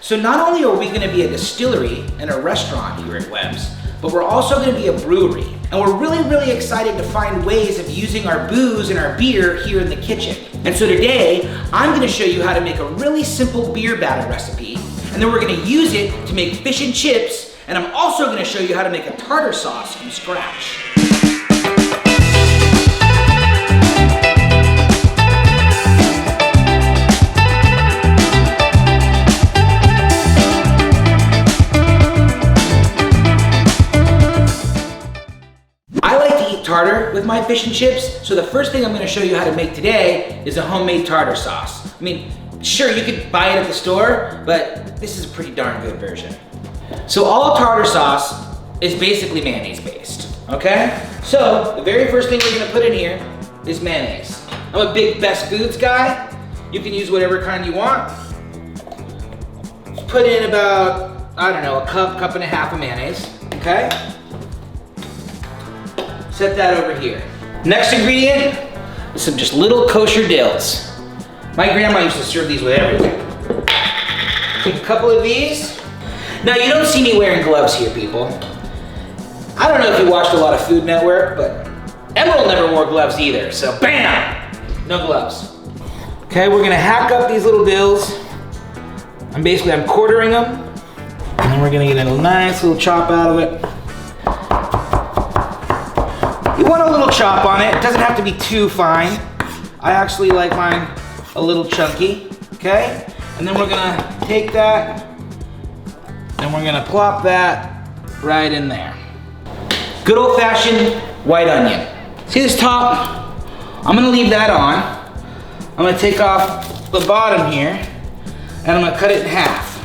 So not only are we gonna be a distillery and a restaurant here at Webb's, but we're also gonna be a brewery. And we're really excited to find ways of using our booze and our beer here in the kitchen. And so today, I'm gonna show you how to make a really simple beer batter recipe, and then we're gonna use it to make fish and chips, and I'm also gonna show you how to make a tartar sauce from scratch. Tartar with my fish and chips. So the first thing I'm gonna show you how to make today is a homemade tartar sauce. I mean, sure, you could buy it at the store, but this is a pretty darn good version. So all tartar sauce is basically mayonnaise based, okay? So the very first thing we're gonna put in here is mayonnaise. I'm a big Best Foods guy. You can use whatever kind you want. Just put in about, I don't know, a cup and a half of mayonnaise, okay? Set that over here. Next ingredient is some just little kosher dills. My grandma used to serve these with everything. Take a couple of these. Now you don't see me wearing gloves here, people. I don't know if you watched a lot of Food Network, but Emerald never wore gloves either, so bam! No gloves. Okay, we're gonna hack up these little dills. I'm quartering them, and then we're gonna get a nice little chop out of it. You want a little chop on it. It doesn't have to be too fine. I actually like mine a little chunky, okay? And then we're gonna take that and we're gonna plop that right in there. Good old-fashioned white onion. See this top? I'm gonna leave that on. I'm gonna take off the bottom here and I'm gonna cut it in half,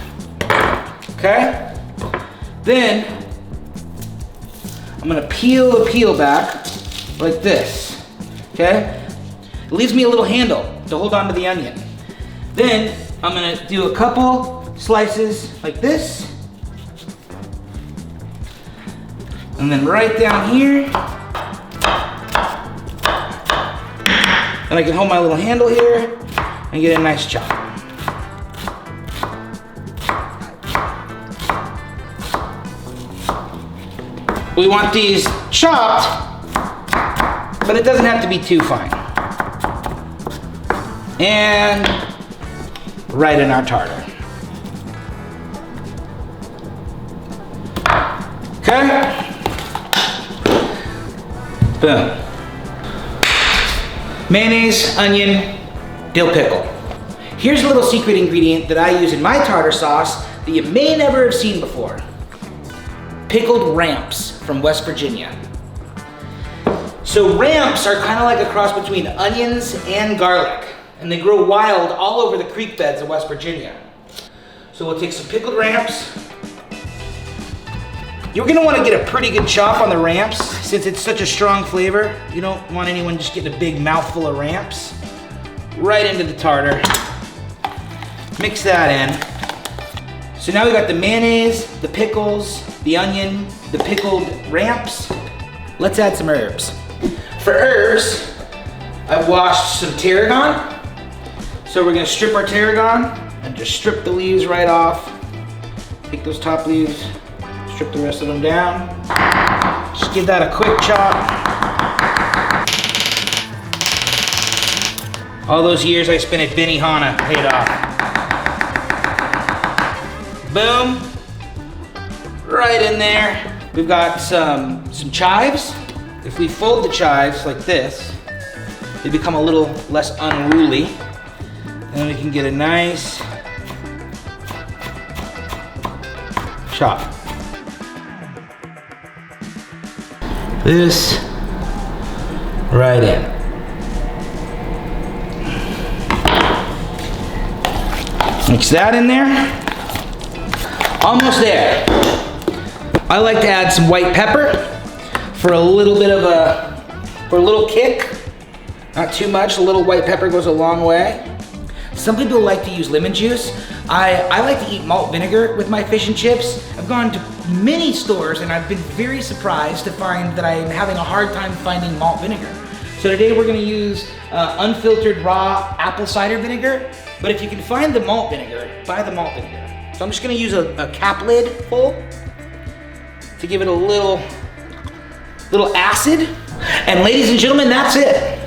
okay? Then I'm gonna peel the peel back like this, okay? It leaves me a little handle to hold on to the onion. Then I'm gonna do a couple slices like this. And then right down here. And I can hold my little handle here and get a nice chop. We want these chopped, but it doesn't have to be too fine. And right in our tartar. Okay? Boom. Mayonnaise, onion, dill pickle. Here's a little secret ingredient that I use in my tartar sauce that you may never have seen before. Pickled ramps from West Virginia. So ramps are kind of like a cross between onions and garlic, and they grow wild all over the creek beds of West Virginia. So we'll take some pickled ramps. You're gonna want to get a pretty good chop on the ramps since it's such a strong flavor. You don't want anyone just getting a big mouthful of ramps. Right into the tartar. Mix that in. So now we've got the mayonnaise, the pickles, the onion, the pickled ramps. Let's add some herbs. For herbs, I've washed some tarragon. So we're gonna strip our tarragon and just strip the leaves right off. Take those top leaves, strip the rest of them down. Just give that a quick chop. All those years I spent at Benihana paid off. Boom. Right in there. We've got some chives. If we fold the chives like this, they become a little less unruly. And we can get a nice chop. This right in. Mix that in there. Almost there. I like to add some white pepper for a little bit of for a little kick. Not too much, a little white pepper goes a long way. Some people like to use lemon juice. I like to eat malt vinegar with my fish and chips. I've gone to many stores and I've been very surprised to find that I'm having a hard time finding malt vinegar. So today we're gonna use unfiltered raw apple cider vinegar. But if you can find the malt vinegar, buy the malt vinegar. So I'm just gonna use a cap lid full to give it a little acid. And ladies and gentlemen, that's it.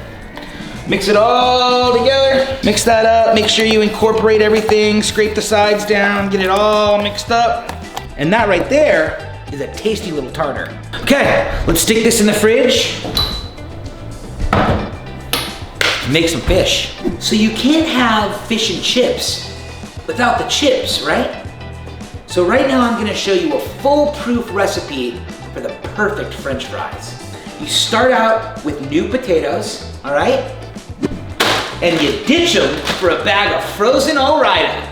Mix it all together. Mix that up, make sure you incorporate everything, scrape the sides down, get it all mixed up. And that right there is a tasty little tartar. Okay, let's stick this in the fridge. Make some fish. So you can't have fish and chips without the chips, right? So right now I'm gonna show you a foolproof recipe for the perfect French fries. You start out with new potatoes, all right? And you ditch them for a bag of frozen Ore-Ida.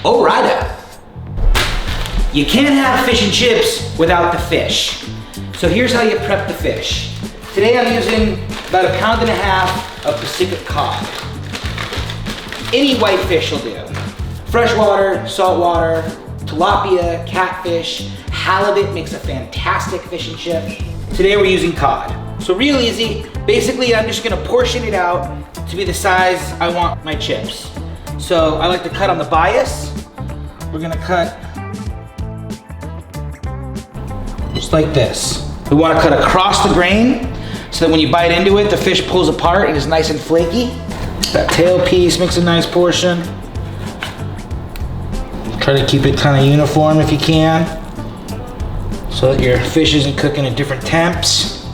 Ore-Ida. You can't have fish and chips without the fish. So here's how you prep the fish. Today I'm using about 1.5 pounds of Pacific cod. Any white fish will do. Freshwater, saltwater, tilapia, catfish, halibut makes a fantastic fish and chip. Today we're using cod. So real easy. Basically I'm just gonna portion it out to be the size I want my chips. So I like to cut on the bias. We're gonna cut just like this. We wanna cut across the grain so that when you bite into it, the fish pulls apart and is nice and flaky. That tail piece makes a nice portion. Try to keep it kind of uniform if you can, so that your fish isn't cooking at different temps.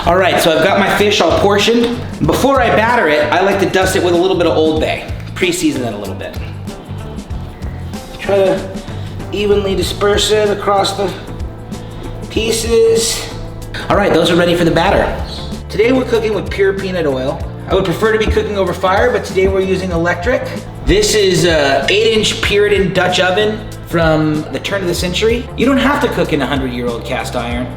All right, so I've got my fish all portioned. Before I batter it, I like to dust it with a little bit of Old Bay. Pre-season it a little bit. Try to evenly disperse it across the pieces. All right, those are ready for the batter. Today we're cooking with pure peanut oil. I would prefer to be cooking over fire, but today we're using electric. This is a 8-inch Puritan Dutch oven from the turn of the century. You don't have to cook in a 100-year-old cast iron,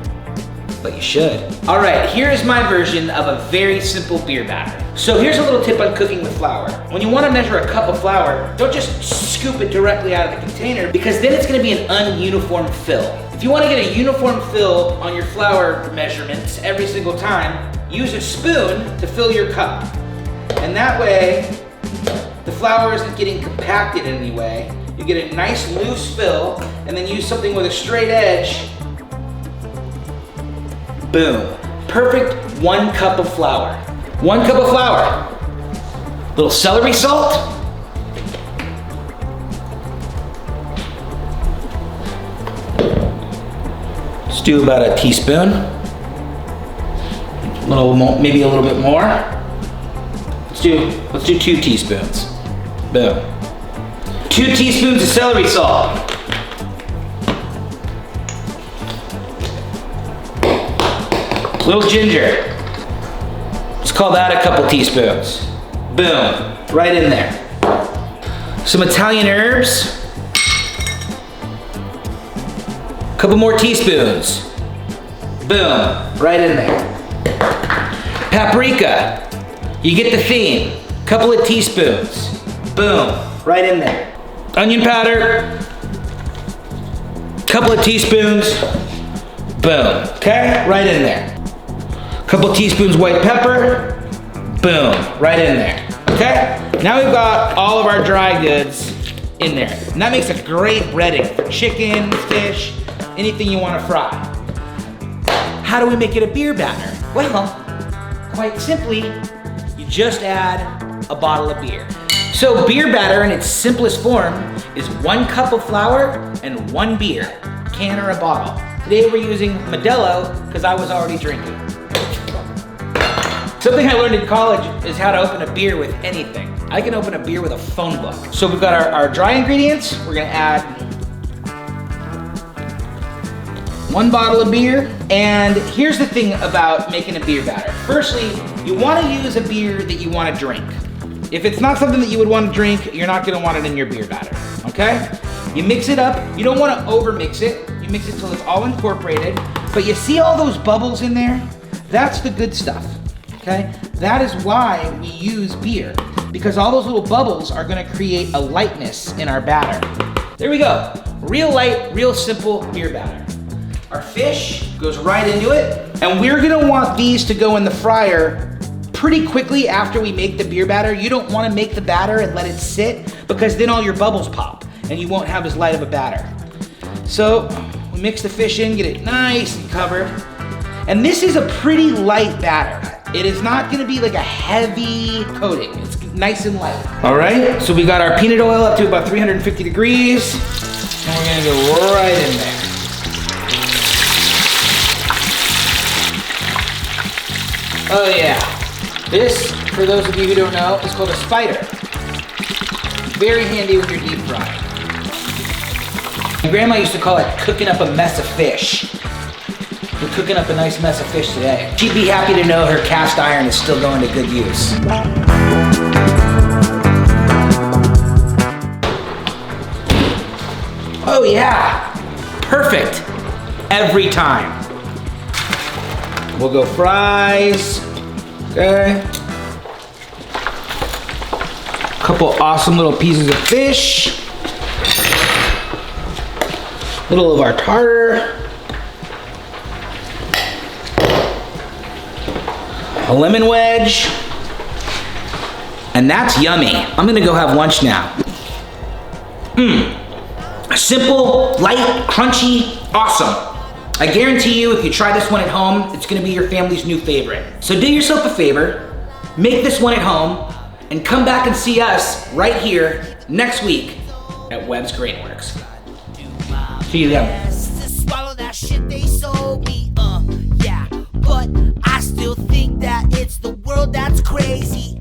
but you should. All right, here's my version of a very simple beer batter. So here's a little tip on cooking with flour. When you wanna measure a cup of flour, don't just scoop it directly out of the container, because then it's gonna be an ununiform fill. If you wanna get a uniform fill on your flour measurements every single time, use a spoon to fill your cup. And that way, the flour isn't getting compacted in any way. You get a nice loose fill, and then use something with a straight edge. Boom. Perfect 1 cup of flour. 1 cup of flour. Little celery salt. Let's do about a teaspoon. A little more, maybe a little bit more. Let's do 2 teaspoons. Boom. 2 teaspoons of celery salt. Little ginger. Let's call that a couple teaspoons. Boom, right in there. Some Italian herbs. Couple more teaspoons. Boom, right in there. Paprika. You get the theme. Couple of teaspoons. Boom, right in there. Onion powder. Couple of teaspoons. Boom, okay, right in there. Couple teaspoons white pepper. Boom, right in there, okay? Now we've got all of our dry goods in there. And that makes a great breading for chicken, fish, anything you wanna fry. How do we make it a beer batter? Well, quite simply, you just add a bottle of beer. So beer batter in its simplest form is 1 cup of flour and 1 beer, can or a bottle. Today we're using Modelo because I was already drinking. Something I learned in college is how to open a beer with anything. I can open a beer with a phone book. So we've got our dry ingredients. We're gonna add 1 bottle of beer. And here's the thing about making a beer batter. Firstly, you wanna use a beer that you wanna drink. If it's not something that you would wanna drink, you're not gonna want it in your beer batter, okay? You mix it up. You don't wanna over mix it. You mix it till it's all incorporated. But you see all those bubbles in there? That's the good stuff. Okay? That is why we use beer, because all those little bubbles are gonna create a lightness in our batter. There we go. Real light, real simple beer batter. Our fish goes right into it. And we're gonna want these to go in the fryer pretty quickly after we make the beer batter. You don't wanna make the batter and let it sit because then all your bubbles pop and you won't have as light of a batter. So we mix the fish in, get it nice and covered. And this is a pretty light batter. It is not gonna be like a heavy coating. It's nice and light. All right, so we got our peanut oil up to about 350 degrees. And we're gonna go right in there. Oh yeah. This, for those of you who don't know, is called a spider. Very handy when you're deep frying. My grandma used to call it cooking up a mess of fish. We're cooking up a nice mess of fish today. She'd be happy to know her cast iron is still going to good use. Oh yeah, perfect, every time. We'll go fries, okay. Couple awesome little pieces of fish. Little of our tartar. A lemon wedge. And that's yummy. I'm gonna go have lunch now. Simple, light, crunchy, awesome. I guarantee you if you try this one at home, it's gonna be your family's new favorite. So do yourself a favor, make this one at home, and come back and see us right here next week at Webb's Grainworks. See you then. Swallow that shit they sold me, yeah. But I still think that it's the world that's crazy.